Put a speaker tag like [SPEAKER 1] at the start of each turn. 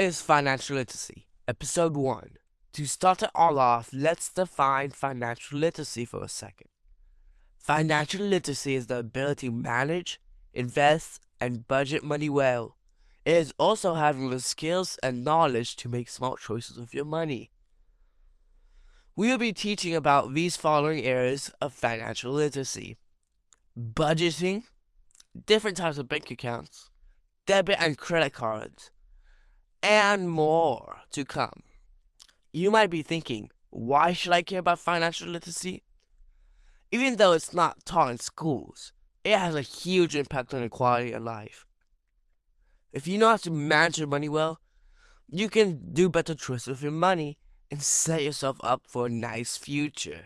[SPEAKER 1] is financial literacy? Episode 1. To start it all off, let's define financial literacy for a second. Financial literacy is the ability to manage, invest, and budget money well. It is also having the skills and knowledge to make smart choices with your money. We will be teaching about these following areas of financial literacy: budgeting, different types of bank accounts, debit and credit cards, and more to come. You might be thinking, why should I care about financial literacy? Even though it's not taught in schools, it has a huge impact on the quality of life. If you know how to manage your money well, you can do better choices with your money and set yourself up for a nice future.